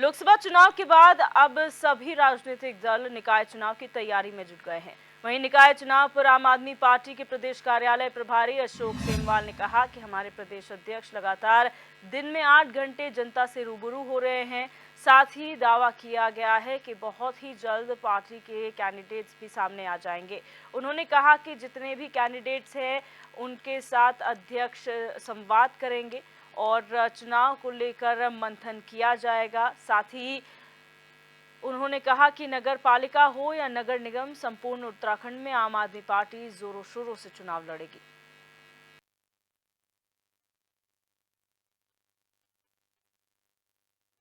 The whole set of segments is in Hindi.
लोकसभा चुनाव के बाद अब सभी राजनीतिक दल निकाय चुनाव की तैयारी में जुट गए हैं। वहीं निकाय चुनाव पर आम आदमी पार्टी के प्रदेश कार्यालय प्रभारी अशोक सेमवाल ने कहा कि हमारे प्रदेश अध्यक्ष लगातार दिन में 8 घंटे जनता से रूबरू हो रहे हैं। साथ ही दावा किया गया है कि बहुत ही जल्द पार्टी के कैंडिडेट्स भी सामने आ जाएंगे। उन्होंने कहा कि जितने भी कैंडिडेट्स हैं उनके साथ अध्यक्ष संवाद करेंगे और चुनाव को लेकर मंथन किया जाएगा। साथ ही उन्होंने कहा कि नगर पालिका हो या नगर निगम, संपूर्ण उत्तराखंड में आम आदमी पार्टी जोरों शोरों से चुनाव लड़ेगी।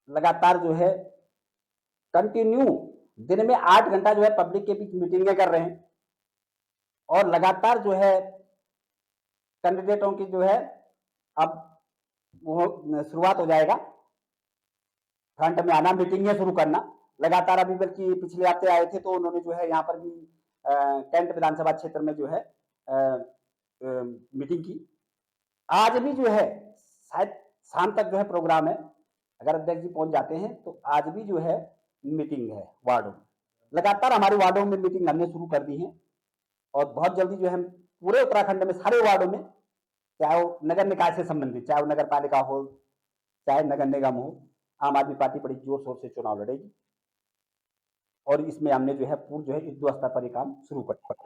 लगातार जो है कंटिन्यू दिन में 8 घंटा जो है पब्लिक के बीच मीटिंगें कर रहे हैं और लगातार जो है कैंडिडेटों की जो है अब वो शुरुआत हो जाएगा फ्रंट में आना, मीटिंगें शुरू करना लगातार। अभी बल्कि पिछले हफ्ते आए थे तो उन्होंने जो है यहाँ पर भी कैंट विधानसभा क्षेत्र में जो है मीटिंग की। आज भी जो है शायद शाम तक जो है प्रोग्राम है, अगर अध्यक्ष जी पहुंच जाते हैं तो आज भी जो है मीटिंग है वार्डों में। लगातार हमारे वार्डों में मीटिंग हमने शुरू कर दी है और बहुत जल्दी जो है पूरे उत्तराखंड में सारे वार्डों में, चाहे वो नगर निकाय से संबंधित, चाहे वो नगर पालिका हो, चाहे नगर निगम हो, आम आदमी पार्टी बड़ी जोर शोर से चुनाव लड़ेगी और इसमें हमने जो है पूर्ण जो है युद्ध स्तर पर ये काम शुरू कर दिया।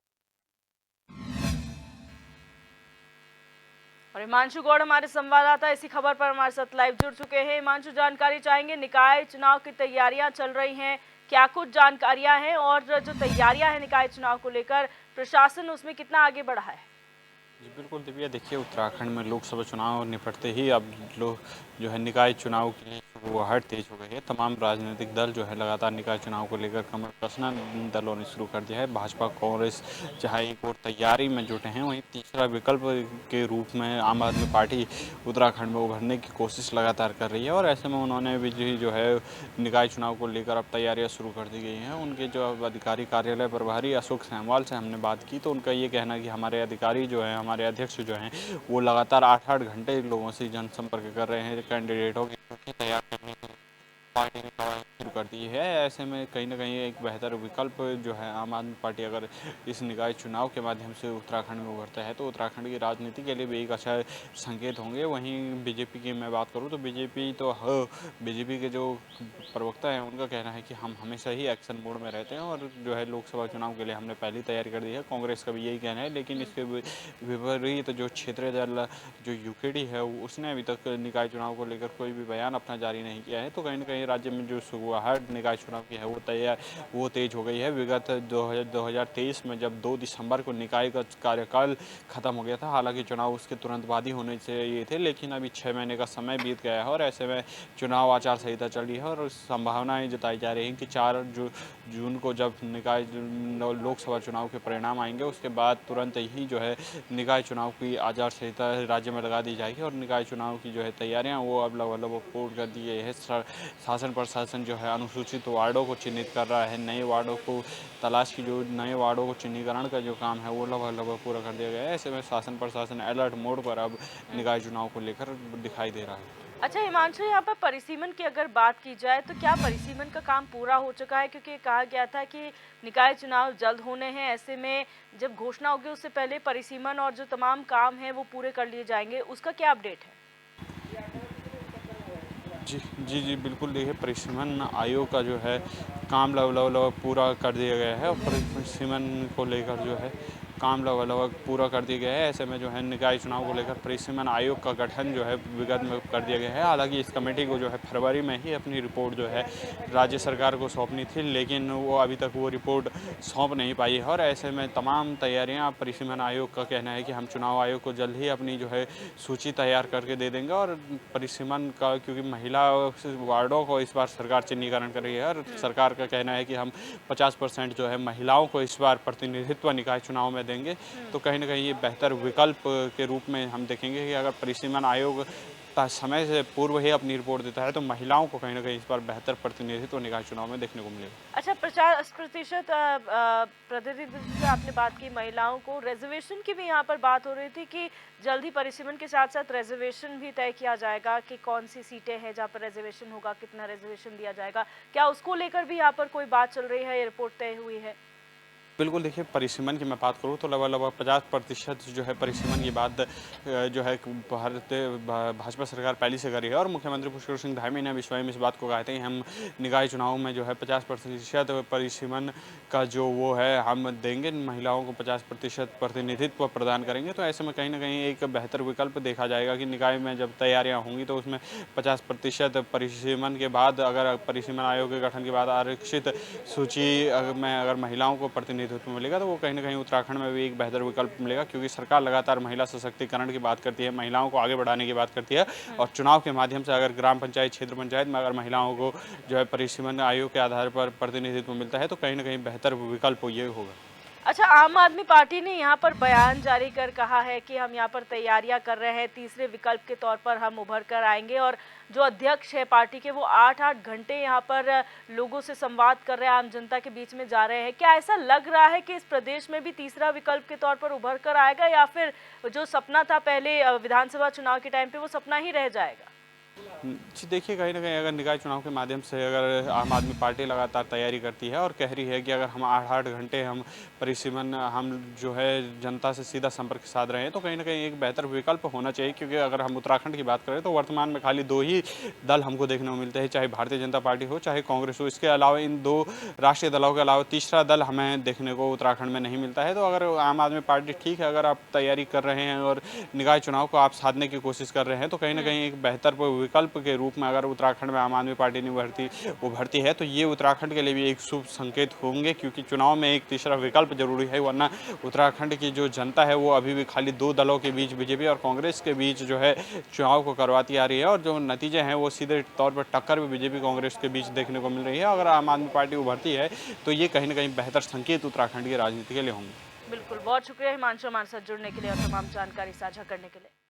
और हिमांशु गौड़ हमारे संवाददाता इसी खबर पर हमारे साथ लाइव जुड़ चुके हैं। हिमांशु, जानकारी चाहेंगे, निकाय चुनाव की तैयारियां चल रही हैं, क्या कुछ जानकारियां हैं और जो तैयारियां हैं निकाय चुनाव को लेकर प्रशासन उसमें कितना आगे बढ़ा है? जी बिल्कुल दिव्या, देखिए उत्तराखंड में लोकसभा चुनाव निपटते ही अब लोग जो है निकाय चुनाव की वो हट तेज हो गई है। तमाम राजनीतिक दल जो है लगातार निकाय चुनाव को लेकर कमर कसना दलों ने शुरू कर दिया है। भाजपा कांग्रेस जहाँ एक और तैयारी में जुटे हैं, वहीं तीसरा विकल्प के रूप में आम आदमी पार्टी उत्तराखंड में उभरने की कोशिश लगातार कर रही है और ऐसे में उन्होंने भी जो है निकाय चुनाव को लेकर अब तैयारियाँ शुरू कर दी गई हैं। उनके जो अधिकारी कार्यालय प्रभारी अशोक सेमवाल से हमने बात की तो उनका ये कहना है कि हमारे अधिकारी जो है, हमारे अध्यक्ष जो हैं, वो लगातार 8-8 घंटे लोगों से जनसंपर्क कर रहे हैं कैंडिडेटों की तैयार करने के लिए पार्टी ने कवायद शुरू कर दी है। ऐसे में कहीं ना कहीं एक बेहतर विकल्प जो है आम आदमी पार्टी अगर इस निकाय चुनाव के माध्यम से उत्तराखंड में उभरता है तो उत्तराखंड की राजनीति के लिए भी एक अच्छा संकेत होंगे। वहीं बीजेपी की मैं बात करूं तो बीजेपी के जो प्रवक्ता हैं उनका कहना है कि हम हमेशा ही एक्शन मोड में रहते हैं और जो है लोकसभा चुनाव के लिए हमने पहले तैयारी कर दी है। कांग्रेस का भी यही कहना है, लेकिन इसके विपरीत जो क्षेत्रीय दल जो यूकेडी है उसने अभी तक निकाय चुनाव को लेकर कोई भी बयान अपना जारी नहीं किया है। तो कहीं ना कहीं राज्य में जो शुरुआत निकाय चुनाव की है वो तेज हो गई है। विगत 2023 में जब 2 दिसंबर को निकाय का कार्यकाल खत्म हो गया था, हालांकि चुनाव उसके तुरंत बाद ही होने चाहिए थे, लेकिन अभी 6 महीने का समय बीत गया है और ऐसे में चुनाव आचार संहिता चल रही है और संभावनाएं जताई जा रही हैं कि 4 जून को जब निकाय लोकसभा चुनाव के परिणाम आएंगे उसके बाद तुरंत ही जो है निकाय चुनाव की आचार संहिता राज्य में लगा दी जाएगी और निकाय चुनाव की जो है तैयारियां वो अब लगभग पूर्ण कर दी गई है। शासन प्रशासन जो है अनुसूचित वार्डों को चिन्हित कर रहा है, नए वार्डों को तलाश की, जो नए वार्डों को चिन्हीकरण का जो काम है वो लगभग पूरा कर दिया गया है। ऐसे में शासन प्रशासन अलर्ट मोड पर अब निकाय चुनाव को लेकर दिखाई दे रहा है। अच्छा हिमांशु, यहाँ पर परिसीमन की अगर बात की जाए तो क्या परिसीमन का काम पूरा हो चुका है? क्योंकि कहा गया था कि निकाय चुनाव जल्द होने हैं, ऐसे में जब घोषणा होगी उससे पहले परिसीमन और जो तमाम काम हैं वो पूरे कर लिए जाएंगे, उसका क्या अपडेट है? जी बिल्कुल, देखिए परिसीमन आयोग का जो है काम लगभग पूरा कर दिया गया है और परिसीमन को लेकर जो है काम लगभग पूरा कर दिया गया है। ऐसे में जो है निकाय चुनाव को लेकर परिसीमन आयोग का गठन जो है विगत में कर दिया गया है। हालांकि इस कमेटी को जो है फरवरी में ही अपनी रिपोर्ट जो है राज्य सरकार को सौंपनी थी, लेकिन वो अभी तक वो रिपोर्ट सौंप नहीं पाई है और ऐसे में तमाम तैयारियां परिसीमन आयोग का कहना है कि हम चुनाव आयोग को जल्द ही अपनी जो है सूची तैयार करके दे देंगे और परिसीमन का, क्योंकि महिला वार्डों को इस बार सरकार चिन्हीकरण कर रही है और सरकार का कहना है कि हम 50% जो है महिलाओं को इस बार प्रतिनिधित्व निकाय चुनाव में देंगे। तो कहीं ना कहीं ये बेहतर विकल्प के रूप में हम देखेंगे कि अगर परिसीमन आयोग समय से पूर्व ही अपनी रिपोर्ट देता है, तो महिलाओं को कहीं न कहीं इस बार बेहतर प्रतिनिधित्व निकाय चुनाव में देखने को मिलेगा। अच्छा, 50% प्रतिनिधित्व की आपने बात की, महिलाओं को रिजर्वेशन की भी यहाँ पर बात हो रही थी कि जल्द ही परिसीमन के साथ साथ रिजर्वेशन भी तय किया जाएगा कि कौन सी सीटें हैं जहाँ पर रिजर्वेशन होगा, कितना रिजर्वेशन दिया जाएगा, क्या उसको लेकर भी यहाँ पर कोई बात चल रही है, ये रिपोर्ट तय हुई है? बिल्कुल, देखिए परिसीमन की मैं बात करूँ तो लगभग 50% जो है परिसीमन की बात जो है भाजपा सरकार पहले से करी है, और मुख्यमंत्री पुष्कर सिंह धामी ने भी स्वयं इस बात को कहा था कि हम निकाय चुनाव में जो है 50% परिसीमन का जो वो है हम देंगे, महिलाओं को 50% प्रतिनिधित्व प्रदान करेंगे। तो ऐसे में कहीं न कहीं एक बेहतर विकल्प देखा जाएगा कि निकाय में जब तैयारियाँ होंगी तो उसमें 50% परिसीमन के बाद, अगर परिसीमन आयोग के गठन के बाद आरक्षित सूची में अगर महिलाओं को प्रतिनिधित्व मिलेगा तो वो कहीं न कहीं उत्तराखंड में भी एक बेहतर विकल्प मिलेगा, क्योंकि सरकार लगातार महिला सशक्तिकरण की बात करती है, महिलाओं को आगे बढ़ाने की बात करती है, और चुनाव के माध्यम से अगर ग्राम पंचायत, क्षेत्र पंचायत में अगर महिलाओं को जो है परिसीमन आयोग के आधार पर प्रतिनिधित्व मिलता है तो कहीं न कहीं बेहतर विकल्प ये होगा। अच्छा, आम आदमी पार्टी ने यहाँ पर बयान जारी कर कहा है कि हम यहाँ पर तैयारियां कर रहे हैं, तीसरे विकल्प के तौर पर हम उभर कर आएंगे, और जो अध्यक्ष है पार्टी के वो 8-8 घंटे यहाँ पर लोगों से संवाद कर रहे हैं, आम जनता के बीच में जा रहे हैं। क्या ऐसा लग रहा है कि इस प्रदेश में भी तीसरा विकल्प के तौर पर उभर कर आएगा, या फिर जो सपना था पहले विधानसभा चुनाव के टाइम पे वो सपना ही रह जाएगा? जी देखिए, कहीं न कहीं अगर निकाय चुनाव के माध्यम से अगर आम आदमी पार्टी लगातार तैयारी करती है और कह रही है कि अगर हम 8-8 घंटे हम परिसीमन हम जो है जनता से सीधा संपर्क साध रहे हैं, तो कहीं न कहीं एक बेहतर विकल्प होना चाहिए, क्योंकि अगर हम उत्तराखंड की बात करें तो वर्तमान में खाली 2 ही दल हमको देखने को मिलते हैं, चाहे भारतीय जनता पार्टी हो, चाहे कांग्रेस हो। इसके अलावा इन 2 राष्ट्रीय दलों के अलावा तीसरा दल हमें देखने को उत्तराखंड में नहीं मिलता है। तो अगर आम आदमी पार्टी ठीक है, अगर आप तैयारी कर रहे हैं और निकाय चुनाव को आप साधने की कोशिश कर रहे हैं, तो कहीं न कहीं एक बेहतर विकल्प के रूप में अगर उत्तराखंड में आम आदमी पार्टी उभरती है तो ये उत्तराखंड के लिए भी एक शुभ संकेत होंगे, क्योंकि चुनाव में एक तीसरा विकल्प जरूरी है, वरना उत्तराखंड की जो जनता है वो अभी भी खाली 2 दलों के बीच, बीजेपी और कांग्रेस के बीच जो है चुनाव को करवाती आ रही है, और जो नतीजे हैं वो सीधे तौर पर टक्कर भी बीजेपी कांग्रेस के बीच देखने को मिल रही है। अगर आम आदमी पार्टी उभरती है तो ये कहीं न कहीं बेहतर संकेत उत्तराखंड की राजनीति के लिए होंगे। बिल्कुल, बहुत शुक्रिया हिमांशु हमारे साथ जुड़ने के लिए और तमाम जानकारी साझा करने के लिए।